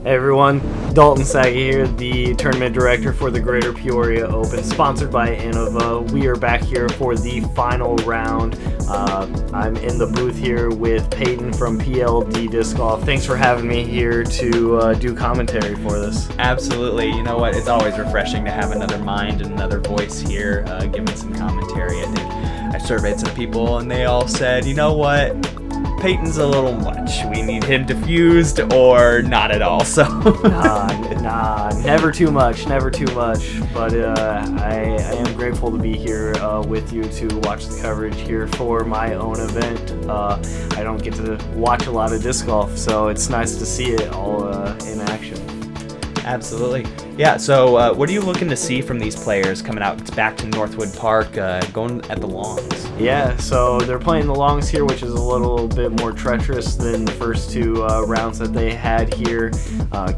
Hey everyone, Dalton Sagi here, the tournament director for the Greater Peoria Open, sponsored by Innova. We are back here for the final round. I'm in the booth here with Payton from PLD Disc Golf. Thanks for having me here to do commentary for this. Absolutely. You know what? It's always refreshing to have another mind and another voice here giving some commentary. I think I surveyed some people and they all said, you know what? Peyton's a little much. We need him diffused or not at all. So Nah, never too much. But I am grateful to be here with you to watch the coverage here for my own event. I don't get to watch a lot of disc golf, so it's nice to see it all in action. Absolutely. Yeah, so what are you looking to see from these players coming out back to Northwood Park, going at the longs? Yeah, so they're playing the longs here, which is a little bit more treacherous than the first two rounds that they had here.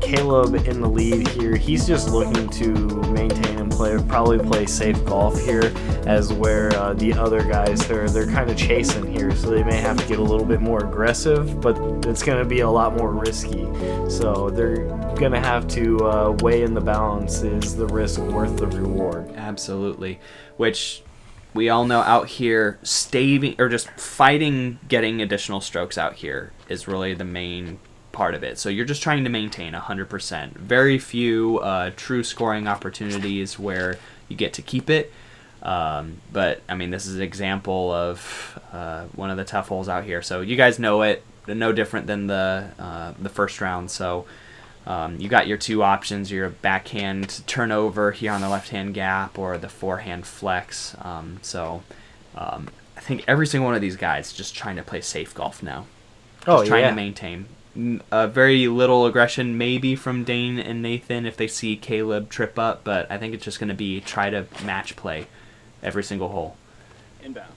Caleb in the lead here. He's just looking to maintain and probably play safe golf here, as where the other guys, they're kind of chasing here, so they may have to get a little bit more aggressive, but it's going to be a lot more risky. So they're going to have to weigh in the balance. Is the risk worth the reward? Absolutely. Which we all know out here, staving or just fighting getting additional strokes out here is really the main part of it. So you're just trying to maintain 100%. Very few true scoring opportunities where you get to keep it. But I mean, this is an example of one of the tough holes out here. So you guys know it. No different than the first round. So you got your two options: your backhand turnover here on the left-hand gap, or the forehand flex. I think every single one of these guys just trying to play safe golf now. Trying to maintain. Very little aggression maybe from Dane and Nathan if they see Caleb trip up, but I think it's just going to be try to match play every single hole. Inbound.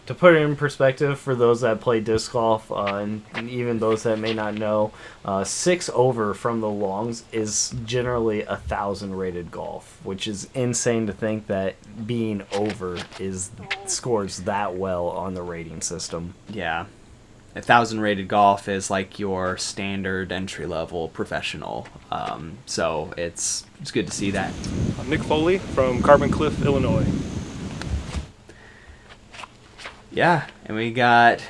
To put it in perspective for those that play disc golf and even those that may not know, 6 over from the longs is generally 1,000 rated golf, which is insane to think that being over scores that well on the rating system. Yeah. 1,000 rated golf is like your standard entry level professional. So it's good to see that. I'm Nick Foley from Carbon Cliff, Illinois. Yeah, and we got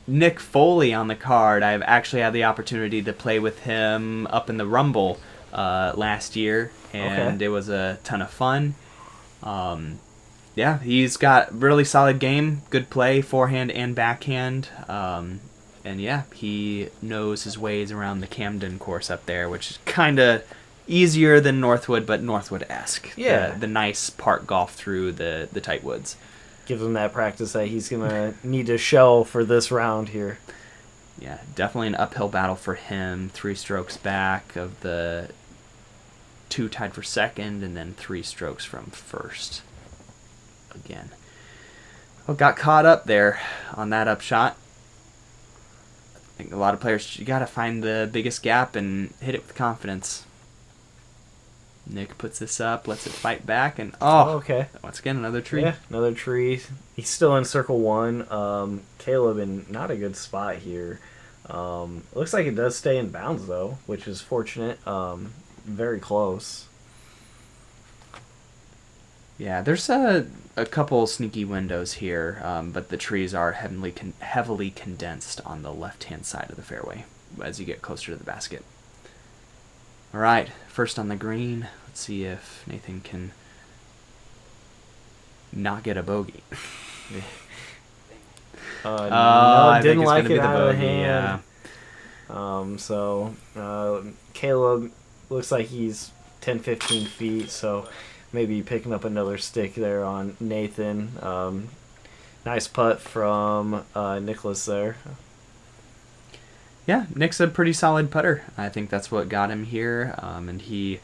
Nick Foley on the card. I've actually had the opportunity to play with him up in the Rumble last year, and It was a ton of fun. Yeah, he's got really solid game, good play, forehand and backhand. And yeah, he knows his ways around the Camden course up there, which is kind of easier than Northwood, but Northwood-esque. Yeah. The nice park golf through the tight woods. Gives him that practice that he's going to need to show for this round here. Yeah, definitely an uphill battle for him. 3 strokes back of the 2 tied for second, and then 3 strokes from first. Again. Well, got caught up there on that upshot. I think a lot of players, you got to find the biggest gap and hit it with confidence. Nick puts this up, lets it fight back, and okay. Once again, another tree. Yeah, another tree. He's still in circle 1. Caleb in not a good spot here. Looks like it does stay in bounds, though, which is fortunate. Very close. Yeah, there's a couple sneaky windows here, but the trees are heavily condensed on the left-hand side of the fairway as you get closer to the basket. All right, first on the green. Let's see if Nathan can not get a bogey. No, didn't it's like gonna it be the out of the bogey, hand. yeah. So Caleb looks like he's 10, 15 feet, so maybe picking up another stick there on Nathan. Nice putt from Nicholas there. Yeah, Nick's a pretty solid putter. I think that's what got him here. And he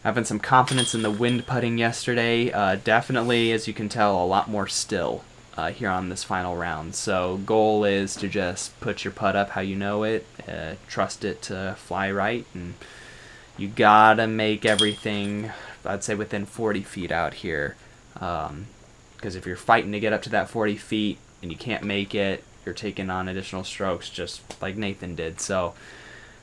having some confidence in the wind putting yesterday. Definitely, as you can tell, a lot more still here on this final round. So goal is to just put your putt up how you know it, trust it to fly right, and you gotta make everything, I'd say, within 40 feet out here. Because if you're fighting to get up to that 40 feet and you can't make it, you're taking on additional strokes just like Nathan did. So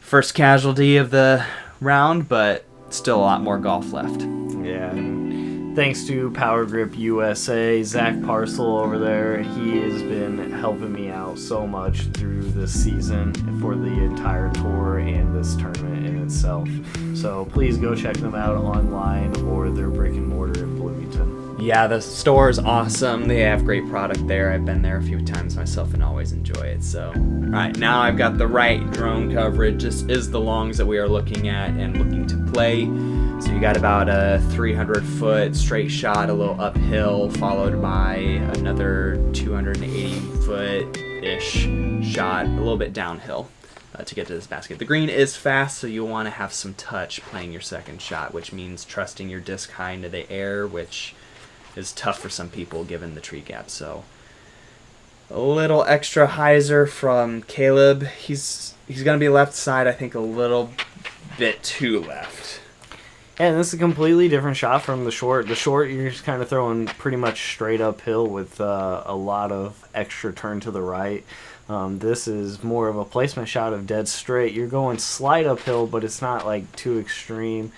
first casualty of the round, but still a lot more golf left. Yeah, and thanks to Power Grip USA, Zach Parcel over there, he has been helping me out so much through this season for the entire tour and this tournament in itself. So please go check them out online or their brick and mortar in Bloomington. Yeah, the store is awesome. They have great product there. I've been there a few times myself and always enjoy it. So, all right, now I've got the right drone coverage. This is the longs that we are looking at and looking to play. So you got about a 300-foot straight shot, a little uphill, followed by another 280-foot-ish shot, a little bit downhill to get to this basket. The green is fast, so you'll want to have some touch playing your second shot, which means trusting your disc high into the air, which is tough for some people given the tree gap. So a little extra hyzer from Caleb. He's going to be left side, I think, a little bit too left. And this is a completely different shot from the short. The short, you're just kind of throwing pretty much straight uphill with a lot of extra turn to the right. This is more of a placement shot of dead straight. You're going slight uphill, but it's not like too extreme.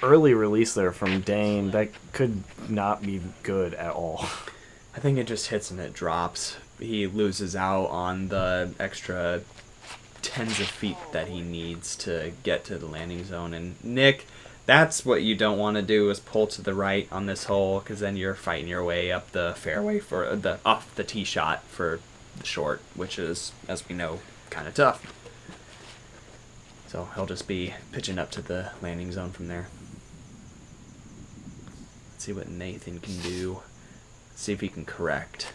Early release there from Dane. That could not be good at all. I think it just hits and it drops. He loses out on the extra tens of feet that he needs to get to the landing zone. And Nick, that's what you don't want to do, is pull to the right on this hole, because then you're fighting your way up the fairway for the off the tee shot for the short, which is, as we know, kind of tough. So he'll just be pitching up to the landing zone from there. Let's see what Nathan can do. See if he can correct.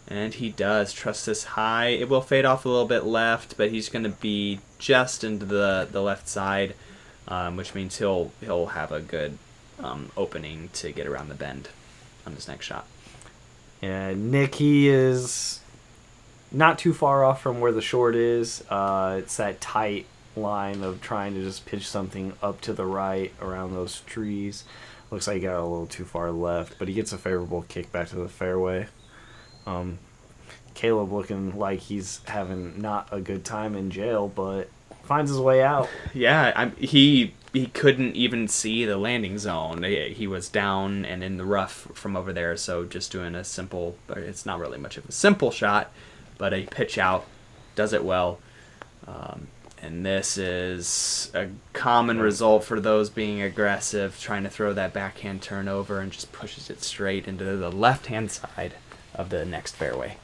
And he does. Trust this high. It will fade off a little bit left, but he's going to be just into the left side, which means he'll have a good opening to get around the bend on his next shot. Yeah, Nick, he is not too far off from where the short is. It's that tight line of trying to just pitch something up to the right around those trees. Looks like he got a little too far left, but he gets a favorable kick back to the fairway. Caleb looking like he's having not a good time in jail, but finds his way out. Yeah, he couldn't even see the landing zone. He was down and in the rough from over there, so just doing a simple, it's not really much of a simple shot, but a pitch out, does it well. And this is a common result for those being aggressive, trying to throw that backhand turnover, and just pushes it straight into the left-hand side of the next fairway.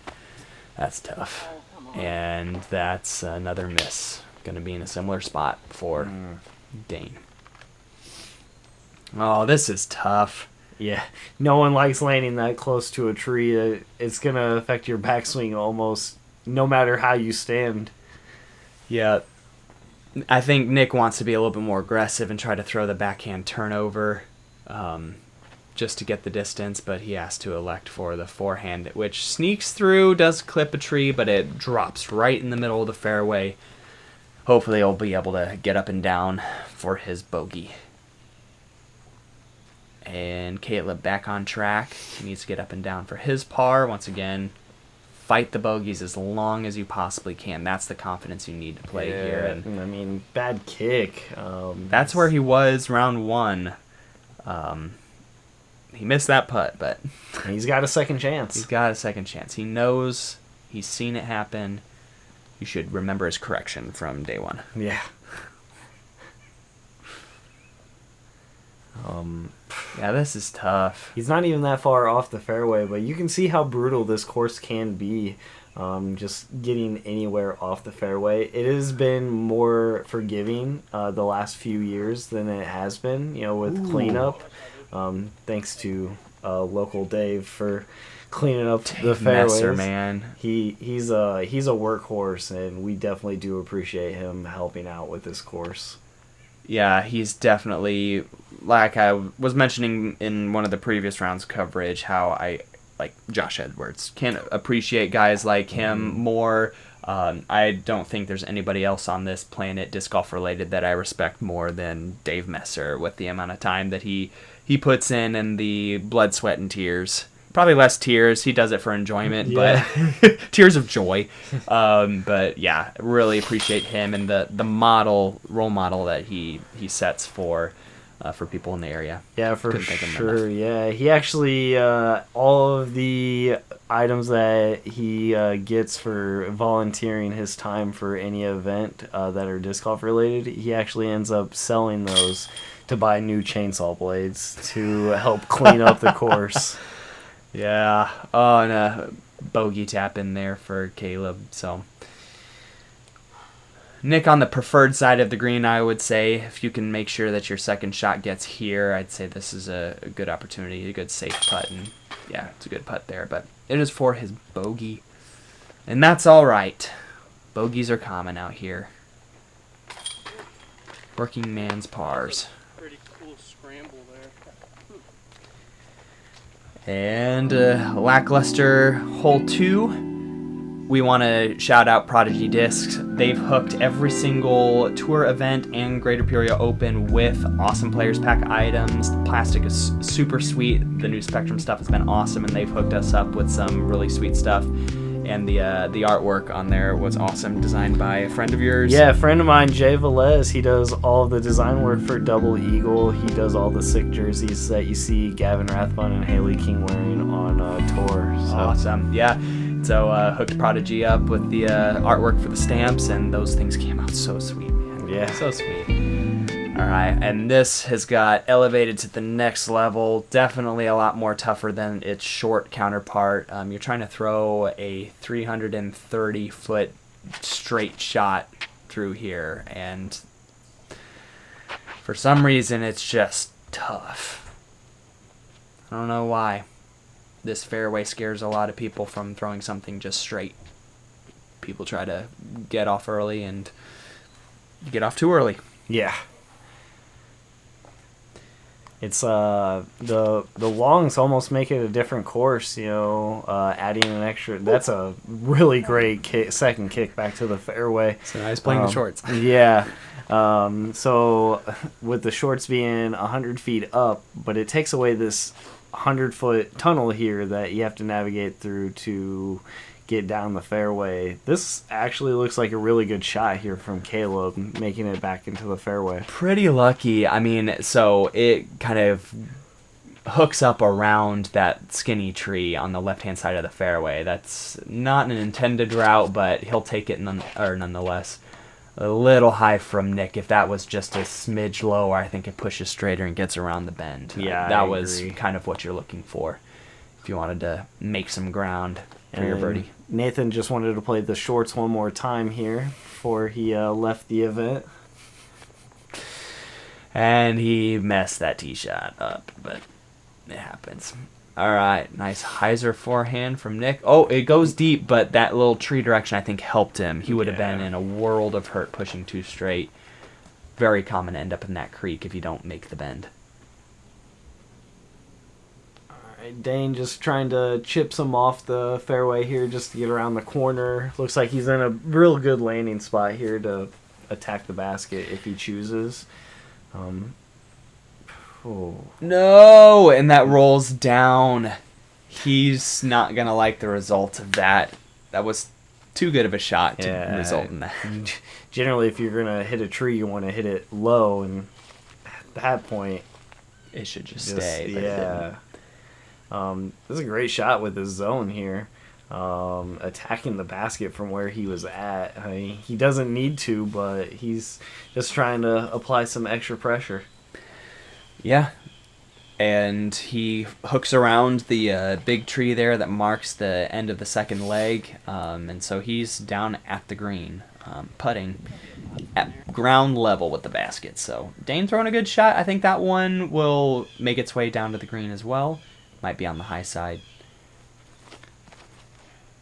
That's tough. And that's another miss. Going to be in a similar spot for Dane. Oh, this is tough. Yeah, no one likes landing that close to a tree. It's going to affect your backswing almost no matter how you stand. Yeah. I think Nick wants to be a little bit more aggressive and try to throw the backhand turnover just to get the distance, but he has to elect for the forehand, which sneaks through, does clip a tree, but it drops right in the middle of the fairway. Hopefully he'll be able to get up and down for his bogey. And Caleb back on track. He needs to get up and down for his par. Once again, fight the bogeys as long as you possibly can. That's the confidence you need to play here. And I mean, bad kick. that's where he was round one. He missed that putt, but he's got a second chance. He's got a second chance. He knows. He's seen it happen. You should remember his correction from day one. Yeah. Yeah, this is tough. He's not even that far off the fairway, but you can see how brutal this course can be. Just getting anywhere off the fairway. It has been more forgiving the last few years than it has been, with cleanup. Thanks to local Dave for cleaning up the fairways. Messer, man. He's a workhorse, and we definitely do appreciate him helping out with this course. Yeah, he's definitely, like I was mentioning in one of the previous rounds coverage, how I like Josh Edwards. Can appreciate guys like him more. I don't think there's anybody else on this planet, disc golf related, that I respect more than Dave Messer, with the amount of time that he puts in and the blood, sweat, and tears Probably less tears. He does it for enjoyment, Yeah. but tears of joy. But yeah, really appreciate him and the role model that he sets for people in the area. Yeah, for Couldn't thank him sure. enough. Yeah, he actually all of the items that he gets for volunteering his time for any event that are disc golf related, he actually ends up selling those to buy new chainsaw blades to help clean up the course. Yeah. Oh, and a bogey tap in there for Caleb. So, Nick, on the preferred side of the green, I would say if you can make sure that your second shot gets here, I'd say this is a good opportunity, a good safe putt. And yeah, it's a good putt there. But it is for his bogey. And that's all right. Bogeys are common out here. Working man's pars. Pretty cool scramble there. And lackluster hole 2, we want to shout out Prodigy Discs. They've hooked every single tour event and Greater Peoria Open with awesome Players Pack items. The plastic is super sweet. The new Spectrum stuff has been awesome, and they've hooked us up with some really sweet stuff. And the artwork on there was awesome, designed by a friend of yours. Yeah, a friend of mine, Jay Velez, he does all of the design work for Double Eagle. He does all the sick jerseys that you see Gavin Rathbun and Haley King wearing on tour. So. Awesome, yeah. So hooked Prodigy up with the artwork for the stamps, and those things came out so sweet, man. Yeah. So sweet. All right, and this has got elevated to the next level. Definitely a lot more tougher than its short counterpart. You're trying to throw a 330-foot straight shot through here, and for some reason it's just tough. I don't know why. This fairway scares a lot of people from throwing something just straight. People try to get off early, and you get off too early. Yeah. It's the longs almost make it a different course, you know, adding an extra. That's a really great second kick back to the fairway. So nice playing the shorts. Yeah. So with the shorts being 100 feet up, but it takes away this 100-foot tunnel here that you have to navigate through to get down the fairway. This actually looks like a really good shot here from Caleb, making it back into the fairway. Pretty lucky. I mean, so it kind of hooks up around that skinny tree on the left-hand side of the fairway. That's not an intended route, but he'll take it nonetheless. A little high from Nick. If that was just a smidge lower, I think it pushes straighter and gets around the bend. Yeah, that I was agree. Kind of what you're looking for if you wanted to make some ground for your birdie. Nathan just wanted to play the shorts one more time here before he left the event. And he messed that tee shot up, but it happens. All right, nice hyzer forehand from Nick. Oh, it goes deep, but that little tree direction I think helped him. He would have been in a world of hurt pushing too straight. Very common to end up in that creek if you don't make the bend. All right, Dane just trying to chip some off the fairway here just to get around the corner. Looks like he's in a real good landing spot here to attack the basket if he chooses. No, and that rolls down. He's not going to like the result of that. That was too good of a shot to result in that. Generally, if you're going to hit a tree, you want to hit it low, and at that point, it should just stay. But yeah. This is a great shot with his zone here. Attacking the basket from where he was at. I mean, he doesn't need to, but he's just trying to apply some extra pressure. Yeah, and he hooks around the big tree there that marks the end of the second leg, and so he's down at the green, putting at ground level with the basket. So Dane throwing a good shot. I think that one will make its way down to the green as well. Might be on the high side.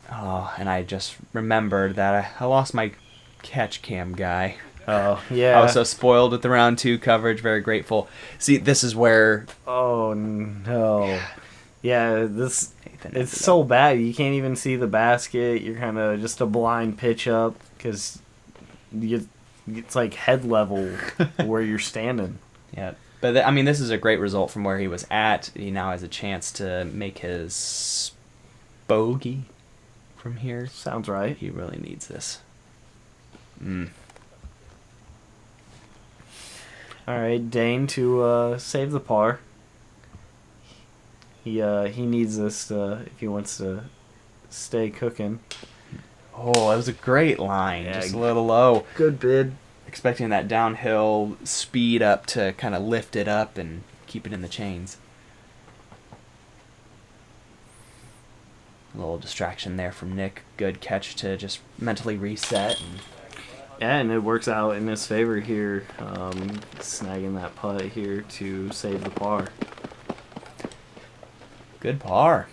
Oh, and I just remembered that I lost my catch cam guy. Oh, yeah. I was so spoiled with the round 2 coverage. Very grateful. See, this is where... Oh, no. Yeah, it's so bad. You can't even see the basket. You're kind of just a blind pitch up because it's like head level where you're standing. Yeah. But I mean, this is a great result from where he was at. He now has a chance to make his bogey from here. Sounds right. He really needs this. All right, Dane to save the par. He needs this if he wants to stay cooking. Oh, that was a great line. Yeah, Just a little low. Good bid. Expecting that downhill speed up to kind of lift it up and keep it in the chains. A little distraction there from Nick. Good catch to just mentally reset. Yeah, and it works out in his favor here, snagging that putt here to save the par. Good par.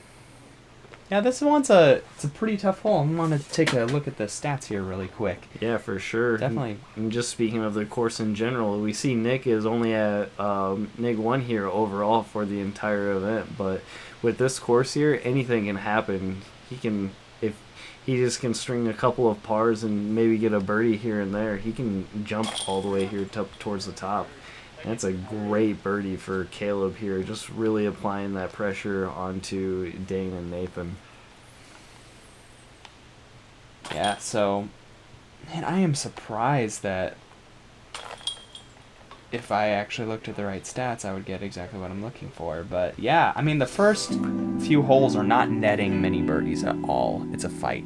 Yeah, this one's it's a pretty tough hole. I want to take a look at the stats here really quick. Yeah, for sure. Definitely. And just speaking of the course in general, we see Nick is only at Nig 1 here overall for the entire event. But with this course here, anything can happen. If he just can string a couple of pars and maybe get a birdie here and there, he can jump all the way here towards the top. And that's a great birdie for Caleb here, just really applying that pressure onto Dane and Nathan. Yeah, so, man, I am surprised that if I actually looked at the right stats, I would get exactly what I'm looking for. But yeah, I mean, the first few holes are not netting many birdies at all. It's a fight.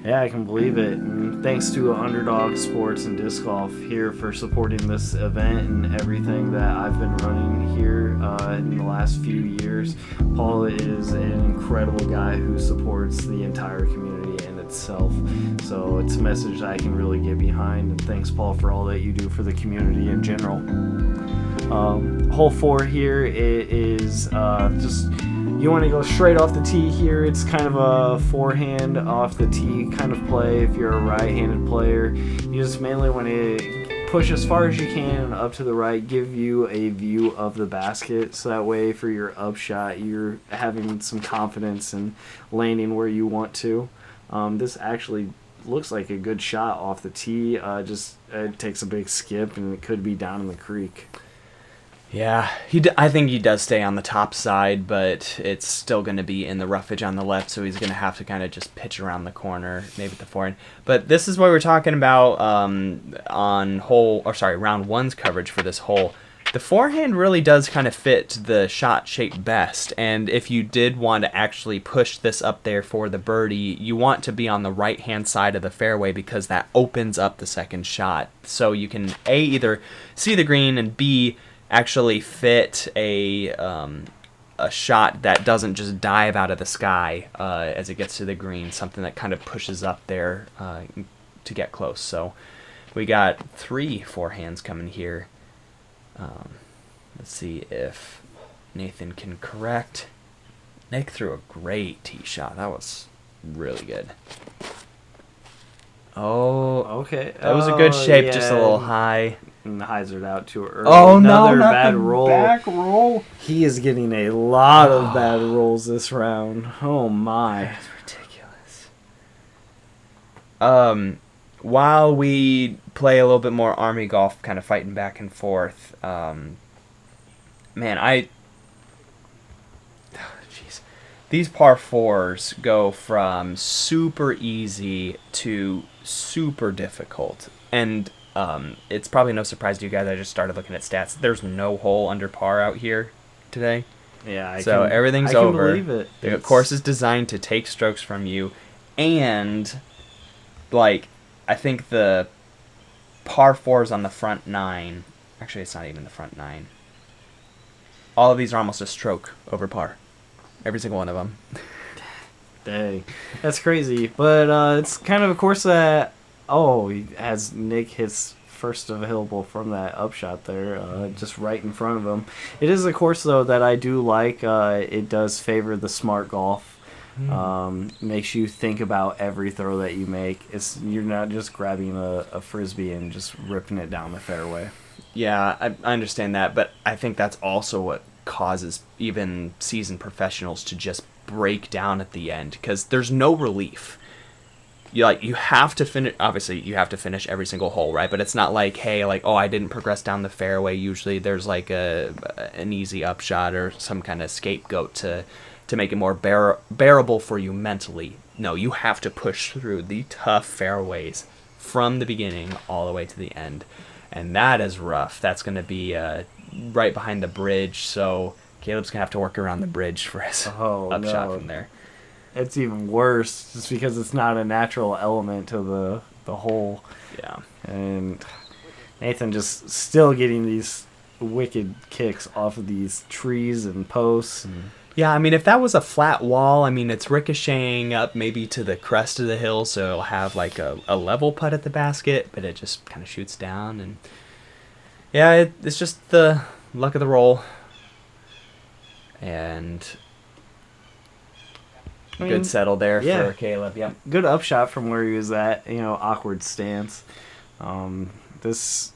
Yeah, I can believe it. And thanks to Underdog Sports and Disc Golf here for supporting this event and everything that I've been running here in the last few years. Paul is an incredible guy who supports the entire community and itself. So it's a message that I can really get behind. And thanks, Paul, for all that you do for the community in general. Hole 4 here is just... You want to go straight off the tee here. It's kind of a forehand off the tee kind of play if you're a right-handed player. You just mainly want to push as far as you can up to the right, give you a view of the basket, so that way for your upshot you're having some confidence in landing where you want to. This actually looks like a good shot off the tee. Just it takes a big skip and it could be down in the creek. Yeah, I think he does stay on the top side, but it's still going to be in the roughage on the left, so he's going to have to kind of just pitch around the corner, maybe at the forehand. But this is what we're talking about on round 1's coverage for this hole. The forehand really does kind of fit the shot shape best, and if you did want to actually push this up there for the birdie, you want to be on the right-hand side of the fairway because that opens up the second shot. So you can, A, either see the green, and B, actually fit a shot that doesn't just dive out of the sky as it gets to the green, something that kind of pushes up there to get close. So we got 3 forehands coming here. Let's see if Nathan can correct. Nick threw a great tee shot. That was really good. Oh, okay. That was a good shape, yeah. just a little high. And hyzered out too early. Oh, Another no, not bad the roll. back roll. He is getting a lot of bad rolls this round. Oh my. That's ridiculous. While we play a little bit more Army golf, kind of fighting back and forth, these par 4s go from super easy to super difficult. And it's probably no surprise to you guys, I just started looking at stats. There's no hole under par out here today. Yeah, everything's I can over. believe it. The course is designed to take strokes from you, and I think the par 4s on the front 9. Actually, it's not even the front 9. All of these are almost a stroke over par. Every single one of them. Dang, that's crazy. But it's kind of a course that as Nick hits first available from that upshot there, just right in front of him. It is a course though that I do like. It does favor the smart golf. Makes you think about every throw that you make. You're not just grabbing a frisbee and just ripping it down the fairway. Yeah, I understand that, but I think that's also what causes even seasoned professionals to just break down at the end, because there's no relief. you have to finish. Obviously, you have to finish every single hole, right? But it's not like, hey, like, oh, I didn't progress down the fairway. Usually, there's like an easy upshot or some kind of scapegoat to make it more bearable for you mentally. No, you have to push through the tough fairways from the beginning all the way to the end, and that is rough. That's going to be right behind the bridge, so Caleb's gonna have to work around the bridge for his upshot from there. It's even worse just because it's not a natural element to the hole. Yeah. And Nathan just still getting these wicked kicks off of these trees and posts. Yeah, I mean, if that was a flat wall, I mean, it's ricocheting up maybe to the crest of the hill, so it'll have like a level putt at the basket, but it just kind of shoots down. And yeah, it's just the luck of the roll. And good settle there for Caleb. Yep. Good upshot from where he was at. Awkward stance. This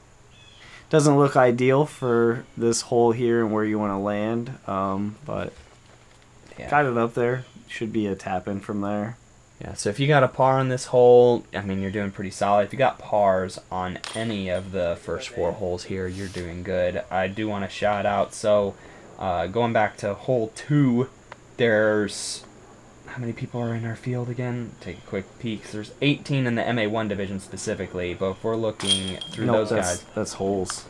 doesn't look ideal for this hole here and where you want to land. But got it up there. Should be a tap in from there. Yeah. So if you got a par on this hole, I mean, you're doing pretty solid. If you got pars on any of the first 4 holes here, you're doing good. I do want to shout out. So going back to hole 2, there's how many people are in our field again? Take a quick peek. There's 18 in the MA1 division specifically, but if we're looking through those guys... that's holes.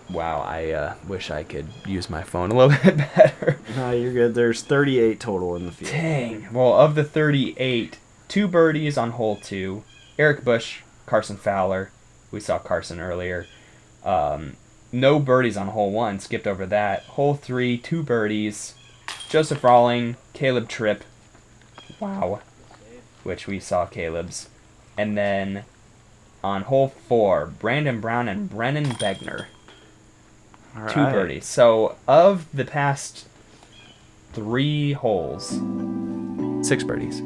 Wow, I wish I could use my phone a little bit better. No, you're good. There's 38 total in the field. Dang. Well, of the 38, 2 birdies on hole 2. Eric Bush, Carson Fowler. We saw Carson earlier. No birdies on hole 1. Skipped over that. Hole 3, 2 birdies. Joseph Rawling, Caleb Tripp, wow, which we saw Caleb's. And then on hole 4, Brandon Brown and Brennan Begner, 2 birdies. So of the past 3 holes, 6 birdies.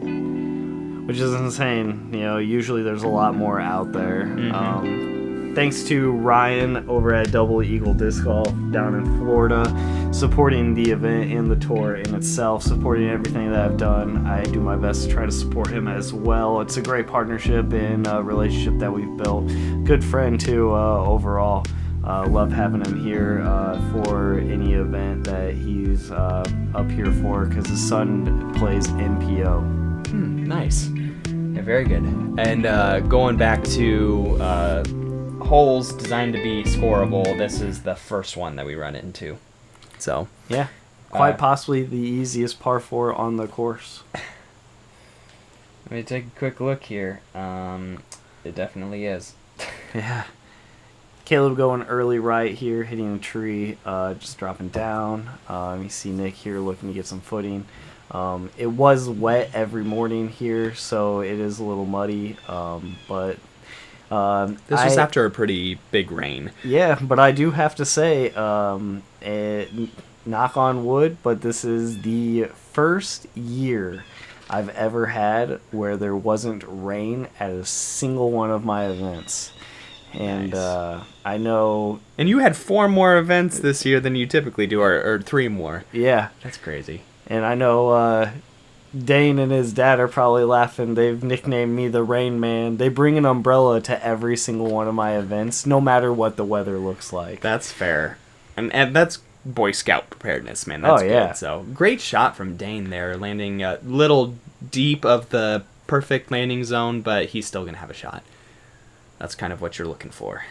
Which is insane. Usually there's a lot more out there. Thanks to Ryan over at Double Eagle Disc Golf down in Florida, supporting the event and the tour in itself, supporting everything that I've done. I do my best to try to support him as well. It's a great partnership and relationship that we've built. Good friend too, overall. Love having him here for any event that he's up here for, because his son plays MPO. Nice. Yeah, very good. And going back to holes designed to be scoreable, this is the first one that we run into. So yeah, quite possibly the easiest par 4 on the course. Let me take a quick look here. It definitely is. Yeah. Caleb going early right here, hitting a tree, just dropping down. You see Nick here looking to get some footing. It was wet every morning here, so it is a little muddy, but this was after a pretty big rain. Yeah, but I do have to say, knock on wood, but this is the first year I've ever had where there wasn't rain at a single one of my events. And nice. I know... And you had 4 more events this year than you typically do, or 3 more. Yeah. That's crazy. And I know Dane and his dad are probably laughing. They've nicknamed me the Rain Man. They bring an umbrella to every single one of my events, no matter what the weather looks like. That's fair. And that's Boy Scout preparedness, man. That's good. So great shot from Dane there, landing a little deep of the perfect landing zone, but he's still going to have a shot. That's kind of what you're looking for.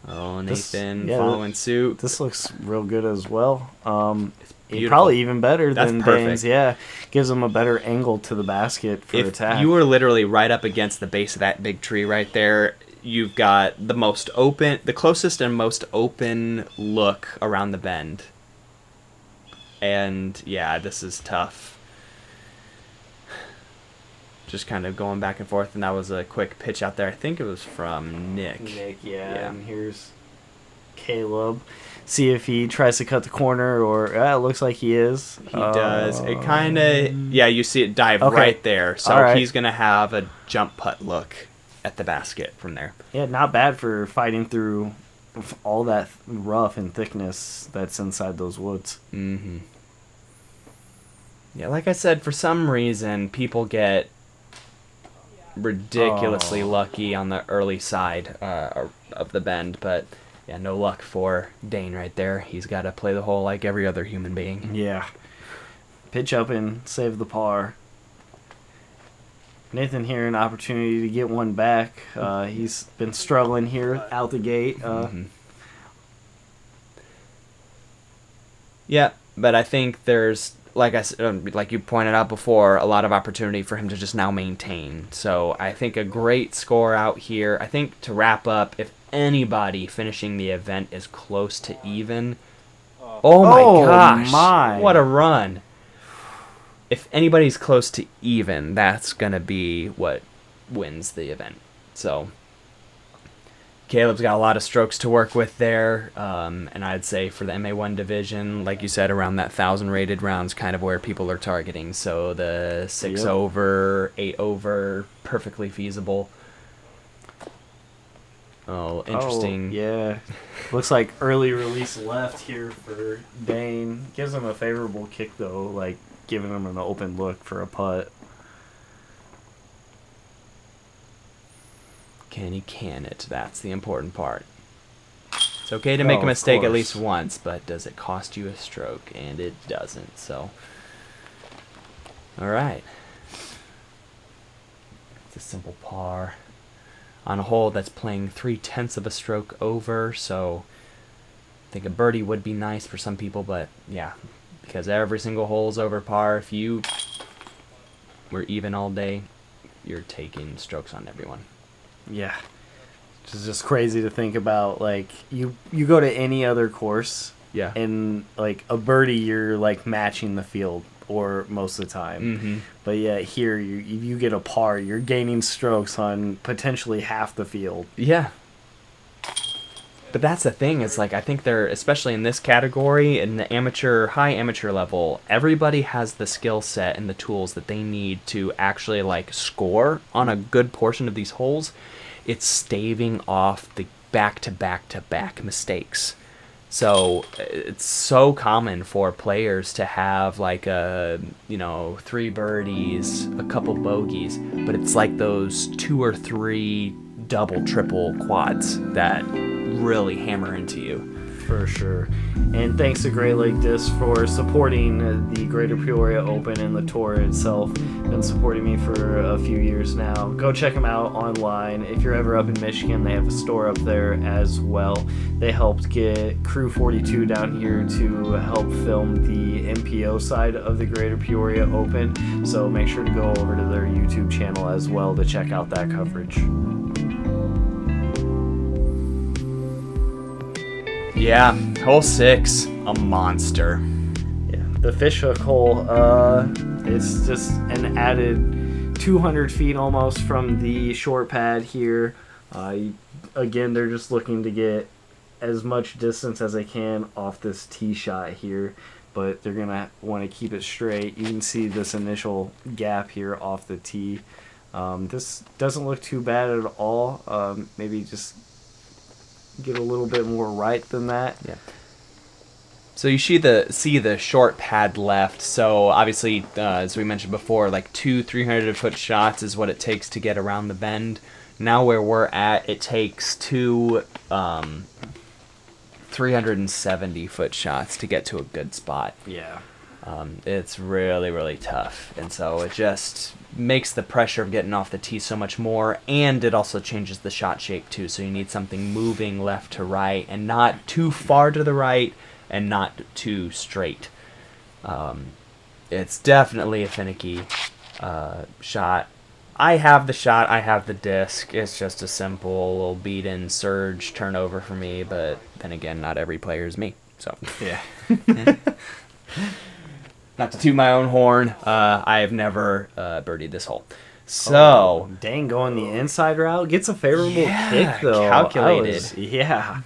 Oh, Nathan following suit. This looks real good as well. Probably even better than Dane's. Yeah, gives him a better angle to the basket for attack. If you were literally right up against the base of that big tree right there, you've got the closest and most open look around the bend. And yeah, this is tough. Just kind of going back and forth, and that was a quick pitch out there. I think it was from Nick. Yeah. And here's Caleb. See if he tries to cut the corner, or it looks like he is. He does. It kind of, you see it dive right there. So he's going to have a jump putt look at the basket from there. Yeah, not bad for fighting through all that rough and thickness that's inside those woods. Mm-hmm. Yeah, like I said, for some reason, people get ridiculously lucky on the early side of the bend, but yeah, no luck for Dane right there. He's got to play the hole like every other human being. Yeah. Pitch up and save the par. Nathan here an opportunity to get one back. He's been struggling here out the gate. Yeah, but I think there's, like I said, like you pointed out before, a lot of opportunity for him to just now maintain. So I think a great score out here. I think to wrap up, if anybody finishing the event is close to even, oh my gosh, what a run! If anybody's close to even, that's gonna be what wins the event. So Caleb's got a lot of strokes to work with there, and I'd say for the MA1 division, like you said, around that 1,000 rated rounds, kind of where people are targeting. So the 6 over, 8 over, perfectly feasible. Oh, interesting. Oh, yeah. Looks like early release left here for Dane. Gives him a favorable kick, though, like giving him an open look for a putt. Can he can it? That's the important part. It's okay to make a mistake at least once, but does it cost you a stroke? And it doesn't, so. All right. It's a simple par on a hole that's playing 3/10 of a stroke over, so I think a birdie would be nice for some people, but yeah, because every single hole is over par. If you were even all day, you're taking strokes on everyone. Yeah. Which is just crazy to think about. Like, you go to any other course, yeah, and, like, a birdie, you're, like, matching the field, or most of the time. Mm-hmm. But, yeah, here, you get a par, you're gaining strokes on potentially half the field. Yeah. But that's the thing, is, like, I think they're, especially in this category, in the amateur, high amateur level, everybody has the skill set and the tools that they need to actually, like, score on a good portion of these holes. It's staving off the back-to-back-to-back mistakes. So it's so common for players to have, like, 3 birdies, a couple bogeys, but it's like those 2 or 3 double, triple quads that really hammer into you. For sure. And thanks to Great Lake Disc for supporting the Greater Peoria Open and the tour itself. Been supporting me for a few years now. Go check them out online. If you're ever up in Michigan, they have a store up there as well. They helped get Crew 42 down here to help film the MPO side of the Greater Peoria Open. So make sure to go over to their YouTube channel as well to check out that coverage. Yeah, hole 6, a monster. Yeah, the fishhook hole, it's just an added 200 feet almost from the short pad here. Again, they're just looking to get as much distance as they can off this tee shot here, but they're going to want to keep it straight. You can see this initial gap here off the tee. This doesn't look too bad at all. Maybe just get a little bit more right than that. Yeah. So you see the short pad left. So obviously, as we mentioned before, like 2 300-foot shots is what it takes to get around the bend. Now where we're at, it takes 2 370-foot shots to get to a good spot. Yeah. It's really, really tough. And so it just makes the pressure of getting off the tee so much more, and it also changes the shot shape too. So you need something moving left to right and not too far to the right and not too straight. It's definitely a finicky shot. I have the shot, I have the disc. It's just a simple little beat-in surge turnover for me, but then again, not every player is me. So Yeah. Not to toot my own horn, I have never birdied this hole. So, Dang, going the inside route gets a favorable kick though. calculated. I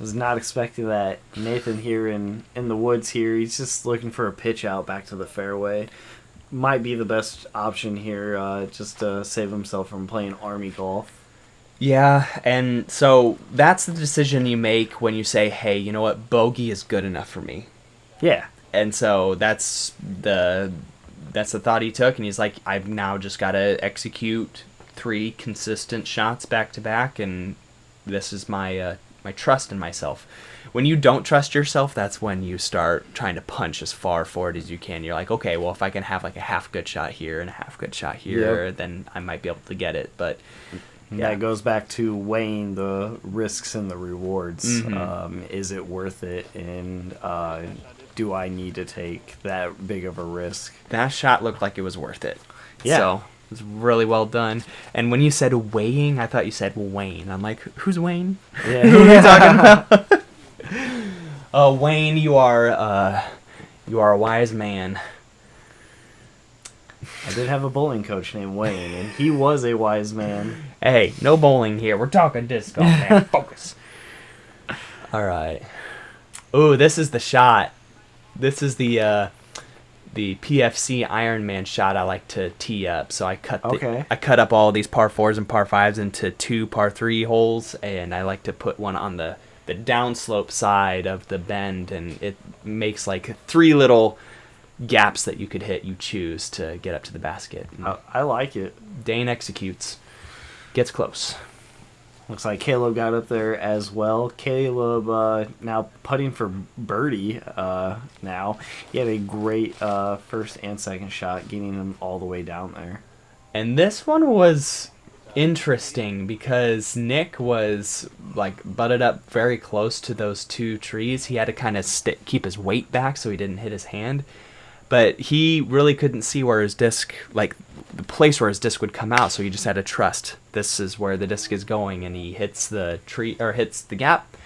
was not expecting that. Nathan here in the woods here, he's just looking for a pitch out back to the fairway. Might be the best option here, just to save himself from playing Army golf. Yeah, and so that's the decision you make when you say, hey, you know what, bogey is good enough for me. Yeah. And so that's the thought he took, and he's like, I've now just got to execute 3 consistent shots back to back, and this is my my trust in myself. When you don't trust yourself, that's when you start trying to punch as far forward as you can. You're like, okay, well, if I can have like a half good shot here and a half good shot here, then I might be able to get it. But that goes back to weighing the risks and the rewards. Mm-hmm. Is it worth it? And do I need to take that big of a risk? that shot looked like it was worth it. Yeah. So it was really well done. And when you said weighing, I thought you said Wayne. I'm like, who's Wayne? Yeah. Who are you talking about? Wayne, you are a wise man. I did have a bowling coach named Wayne, and he was a wise man. Hey, no bowling here. We're talking disc golf, man. Focus. All right. Ooh, this is the shot. This is the PFC Ironman shot I like to tee up. So I cut up all these par 4s and par 5s into 2 par 3 holes, and I like to put one on the downslope side of the bend, and it makes like 3 little gaps that you could hit. You choose to get up to the basket. I like it. Dane executes. Gets close. Looks like Caleb got up there as well. Caleb now putting for birdie now. He had a great first and second shot, getting him all the way down there. And this one was interesting because Nick was like butted up very close to those 2 trees. He had to kind of keep his weight back so he didn't hit his hand. But he really couldn't see where his disc, like the place where his disc would come out, so he just had to trust this is where the disc is going, and he hits the tree or hits the gap,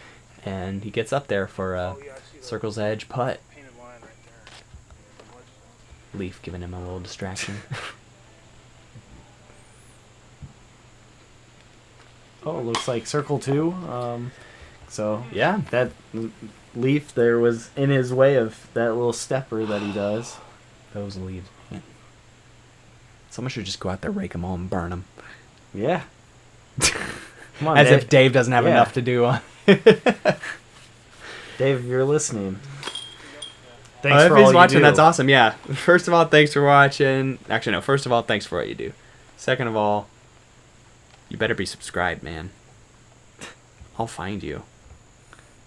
and he gets up there for a circle's edge putt. Leaf giving him a little distraction. Oh, looks like circle 2. So Yeah. that Leaf there was in his way of that little stepper that he does. Those leaves. Man. Someone should just go out there, rake them all, and burn them. Yeah. Come on, As Dave. if Dave doesn't have enough to do on. Dave, if you're listening. Thanks If for he's all watching, you do. that's awesome. Yeah. First of all, thanks for watching. Actually, no. First of all, thanks for what you do. Second of all, you better be subscribed, man. I'll find you.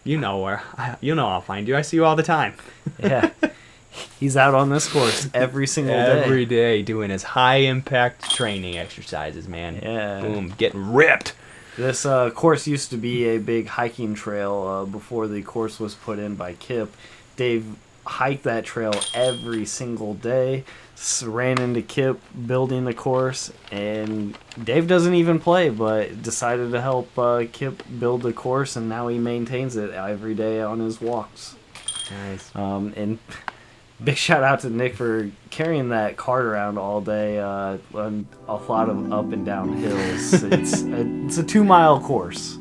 You know where. I'll find you. I see you all the time. Yeah. He's out on this course every single day. Every day doing his high impact training exercises, man. Yeah. Boom. Getting ripped. This course used to be a big hiking trail before the course was put in by Kip. Dave hiked that trail every single day. Ran into Kip building the course, and Dave doesn't even play, but decided to help Kip build the course, and now he maintains it every day on his walks. Nice. And big shout out to Nick for carrying that cart around all day on a lot of up and down hills. It's a 2-mile course.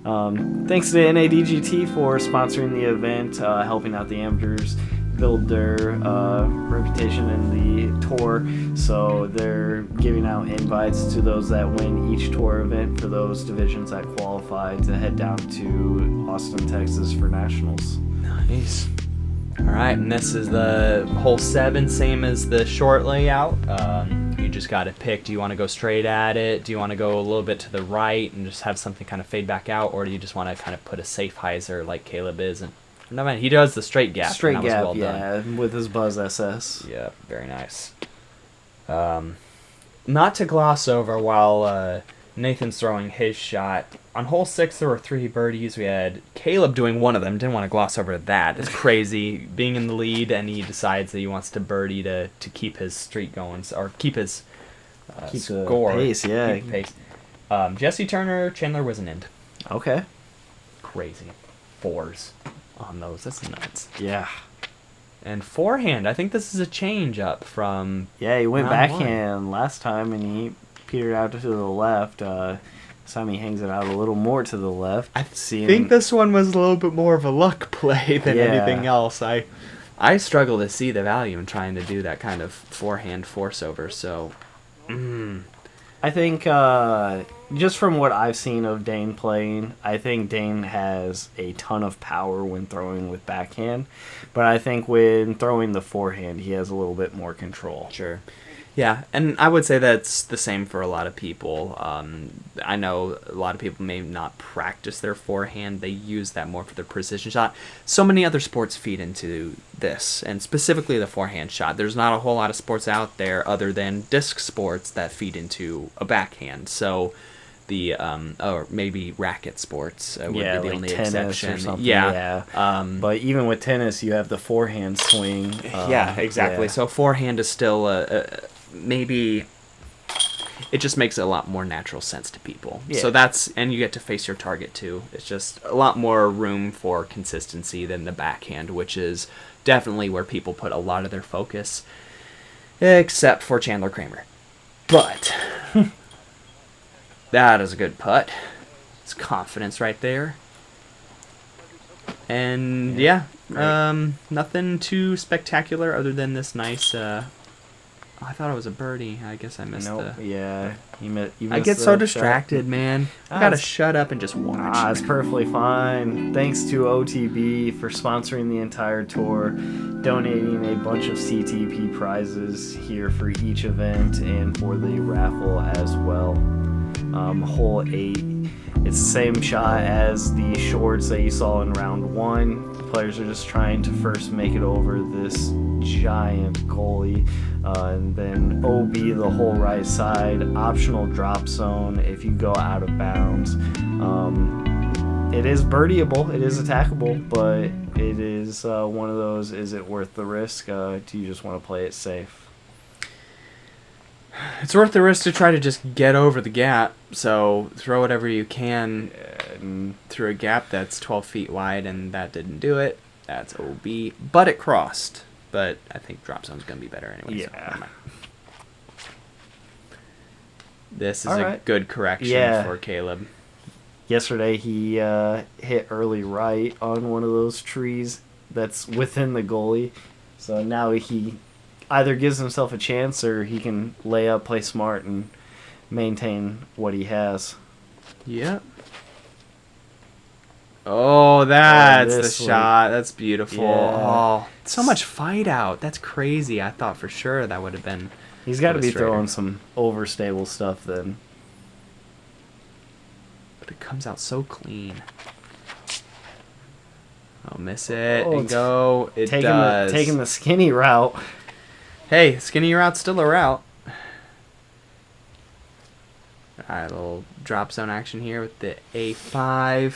Thanks to NADGT for sponsoring the event, helping out the amateurs build their reputation in the tour. So they're giving out invites to those that win each tour event for those divisions that qualify to head down to Austin, Texas for nationals. Nice. All right, and this is the hole 7, same as the short layout. You just got to pick, do you want to go straight at it? Do you want to go a little bit to the right and just have something kind of fade back out? Or do you just want to kind of put a safe hyzer like Caleb is? And no, man, he does the straight gap. Straight and that gap, was well done. yeah, with his Buzz SS. Yeah, very nice. Not to gloss over while Nathan's throwing his shot. On hole 6, there were 3 birdies. We had Caleb doing one of them. Didn't want to gloss over that. It's crazy being in the lead, and he decides that he wants to birdie to keep his streak going, or keep his score. The pace, yeah. Keep the pace. Jesse Turner, Chandler Wisenand. Okay. Crazy. 4s on those. That's nuts. Yeah. And forehand, I think this is a change up from. Yeah, he went round backhand last time, and he petered out to the left. This time he hangs it out a little more to the left. I think this one was a little bit more of a luck play than anything else. I struggle to see the value in trying to do that kind of forehand force over. So, I think just from what I've seen of Dane playing, I think Dane has a ton of power when throwing with backhand, but I think when throwing the forehand, he has a little bit more control. Sure. Yeah, and I would say that's the same for a lot of people. I know a lot of people may not practice their forehand. They use that more for their precision shot. So many other sports feed into this, and specifically the forehand shot. There's not a whole lot of sports out there other than disc sports that feed into a backhand. So the or maybe racket sports would be the like only tennis exception. or something. Yeah. But even with tennis, you have the forehand swing. Yeah, exactly. Yeah. So forehand is still maybe it just makes a lot more natural sense to people. Yeah. So and you get to face your target too. It's just a lot more room for consistency than the backhand, which is definitely where people put a lot of their focus, except for Chandler Kramer. But that is a good putt. It's confidence right there. And yeah, nothing too spectacular other than this nice. I thought it was a birdie. I guess I missed the. Yeah, you missed I get so the distracted, shot. man. I gotta it's- shut up and just watch. It's perfectly fine. Thanks to OTB for sponsoring the entire tour, donating a bunch of CTP prizes here for each event and for the raffle as well. Hole 8. It's the same shot as the shorts that you saw in round 1. Players are just trying to first make it over this giant goalie. And then OB the whole right side, optional drop zone if you go out of bounds. It is birdieable, it is attackable, but it is one of those, is it worth the risk? Do you just want to play it safe? It's worth the risk to try to just get over the gap. So throw whatever you can through a gap that's 12 feet wide, and that didn't do it. That's OB, but it crossed. But I think drop zone's going to be better anyway. Yeah. So never mind. This is All a right. good correction for Caleb. Yesterday he hit early right on one of those trees that's within the goalie. So now he either gives himself a chance or he can lay up, play smart, and maintain what he has. Yep. Oh, that's the this one. shot. That's beautiful. Yeah. Oh, so much fight out. That's crazy. I thought for sure that would have been. He's got to be straighter. throwing some overstable stuff then. But it comes out so clean. Oh, miss it Oh, and go. It taking does. taking the skinny route. Hey, skinny route's still a route. Alright, a little drop zone action here with the A5.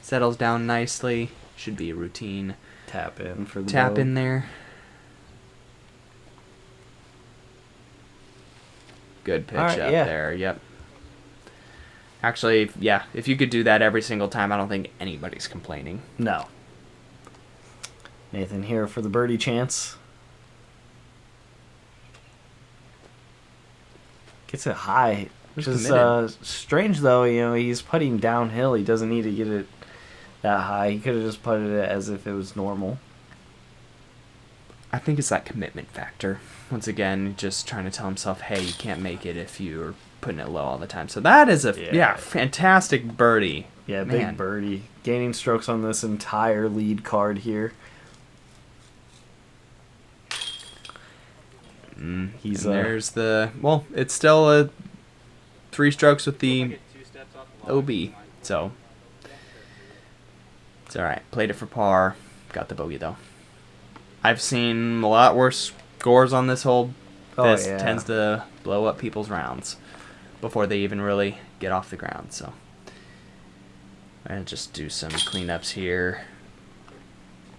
Settles down nicely. Should be a routine. Tap in for the Tap boat. in there. Good pitch Alright, up yeah. there. Yep. Actually, yeah, if you could do that every single time, I don't think anybody's complaining. No. Nathan here for the birdie chance. Gets it high. Which Who's is committed? strange, though. You know, he's putting downhill. He doesn't need to get it that high. He could have just putted it as if it was normal. I think it's that commitment factor. Once again, just trying to tell himself, hey, you can't make it if you're putting it low all the time. So that is a fantastic birdie. Yeah, Man. big birdie. Gaining strokes on this entire lead card here. He's And there's the it's still a 3 strokes with the OB, so it's all right. Played it for par, got the bogey though. I've seen a lot worse scores on this hole. This tends to blow up people's rounds before they even really get off the ground. So and just do some cleanups here.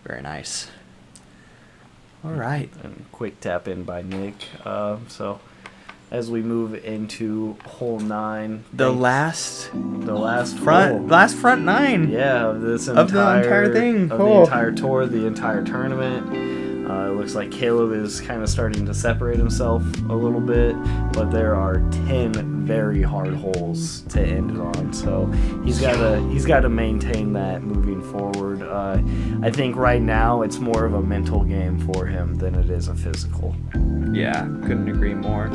Very nice. All right. And quick tap in by Nick. So as we move into hole 9, The last front 9. Yeah, of this Of the entire thing. of Cool. the entire tour, the entire tournament. It looks like Caleb is kind of starting to separate himself a little bit, but there are 10 very hard holes to end it on. So he's got to maintain that moving forward. I think right now it's more of a mental game for him than it is a physical. Yeah, couldn't agree more.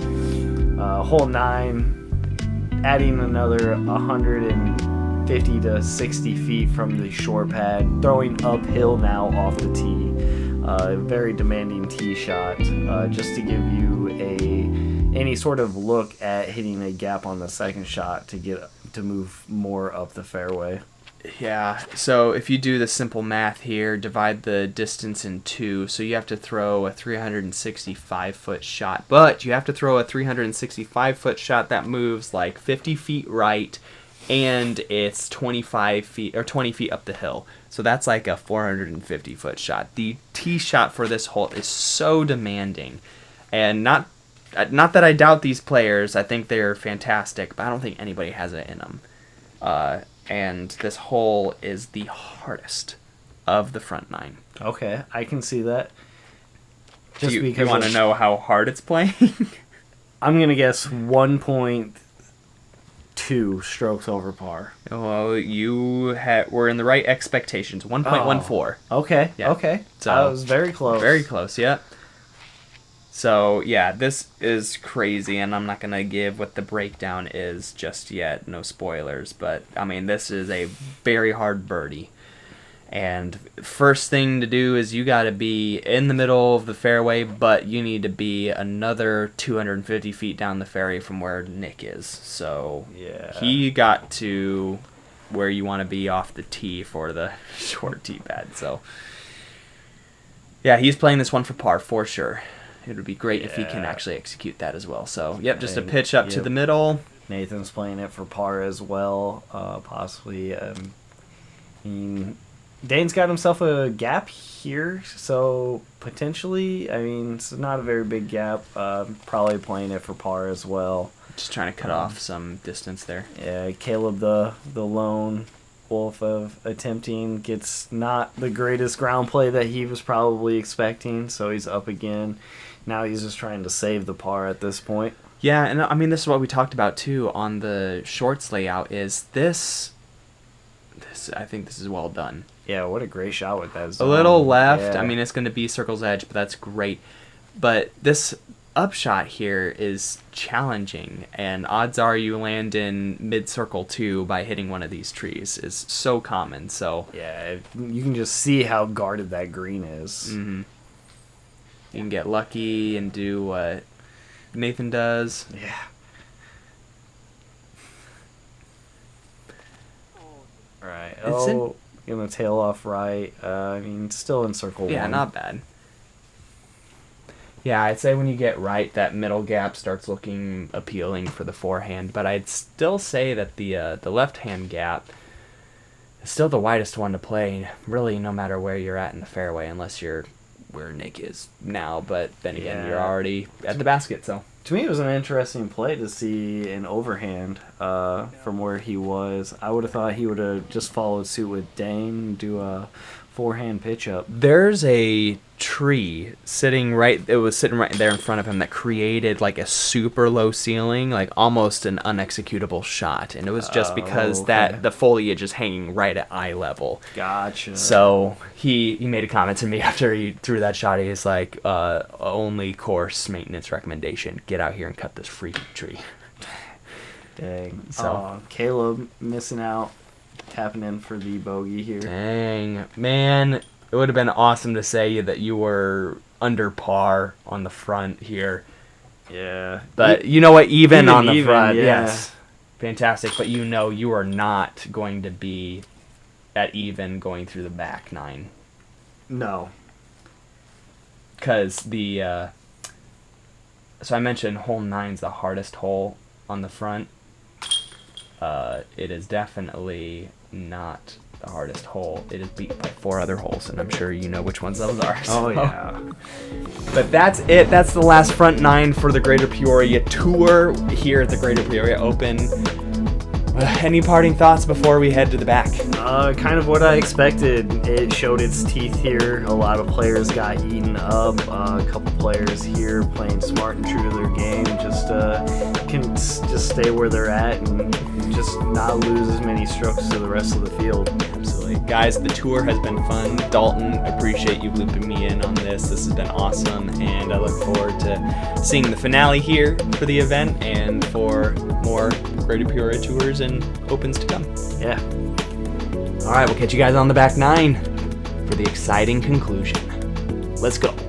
Hole 9. adding another 150 to 60 feet from the short pad, throwing uphill now off the tee. Very demanding tee shot, just to give you any sort of look at hitting a gap on the second shot to move more up the fairway. Yeah, so if you do the simple math here, divide the distance in two, so you have to throw a 365-foot shot, but you have to throw a 365-foot shot that moves like 50 feet right, and it's 25 feet or 20 feet up the hill. So that's like a 450-foot shot. The tee shot for this hole is so demanding, and not that I doubt these players. I think they're fantastic, but I don't think anybody has it in them. And this hole is the hardest of the front nine. Okay, I can see that. Just you want to know how hard it's playing? I'm going to guess 1.2 strokes over par. Well, you were in the right expectations. 1.14. Okay, yeah. Okay. So I was very close. Very close, yeah. So, yeah, this is crazy, and I'm not going to give what the breakdown is just yet. No spoilers, but, I mean, this is a very hard birdie. And first thing to do is you got to be in the middle of the fairway, but you need to be another 250 feet down the fairway from where Nick is. So, yeah, he got to where you want to be off the tee for the short tee pad. So, yeah, he's playing this one for par, for sure. It would be great if he can actually execute that as well. So, yep, just a pitch up to the middle. Nathan's playing it for par as well, possibly. I mean, Dane's got himself a gap here, so potentially, I mean, it's not a very big gap. Probably playing it for par as well. Just trying to cut off some distance there. Yeah, Caleb, the lone wolf of attempting, gets not the greatest ground play that he was probably expecting, so he's up again. Now he's just trying to save the par at this point. Yeah, and I mean, this is what we talked about too on the shorts layout. Is this? I think this is well done. Yeah, what a great shot with that zone. A little left. Yeah. I mean, it's going to be circle's edge, but that's great. But this upshot here is challenging, and odds are you land in mid-circle too by hitting one of these trees is so common. So yeah, you can just see how guarded that green is. Mm-hmm. You can get lucky and do what Nathan does. Yeah. All right. Gonna tail off right. I mean, still in circle Yeah, one. not bad. Yeah, I'd say when you get right, that middle gap starts looking appealing for the forehand. But I'd still say that the left-hand gap is still the widest one to play, really, no matter where you're at in the fairway, unless you're where Nick is now. But then again, you're already at the basket, so. To me, it was an interesting play to see an overhand from where he was. I would have thought he would have just followed suit with Dane, do a forehand pitch up. There's a tree sitting right there in front of him that created like a super low ceiling, like almost an unexecutable shot, and it was just because that the foliage is hanging right at eye level. Gotcha. So he made a comment to me after he threw that shot. He's like, only course maintenance recommendation, get out here and cut this freaking tree. Dang. So Caleb missing out, tapping in for the bogey here. Dang, man. It would have been awesome to say that you were under par on the front here. Yeah. But you know what? Even on the front, yeah. yes. Fantastic. But you are not going to be at even going through the back nine. No. Because so I mentioned hole 9's the hardest hole on the front. It is definitely not the hardest hole. It is beat by 4 other holes, and I'm sure you know which ones those are. Oh, yeah. But that's it. That's the last front 9 for the Greater Peoria Tour here at the Greater Peoria Open. Any parting thoughts before we head to the back? Kind of what I expected. It showed its teeth here. A lot of players got eaten up. A couple players here playing smart and true to their game. Can just stay where they're at and just not lose as many strokes to the rest of the field. Absolutely. Guys, the tour has been fun. Dalton, appreciate you looping me in on this. This has been awesome, and I look forward to seeing the finale here for the event and for more Greater Peoria tours and opens to come. Yeah. All right, we'll catch you guys on the back nine for the exciting conclusion. Let's go.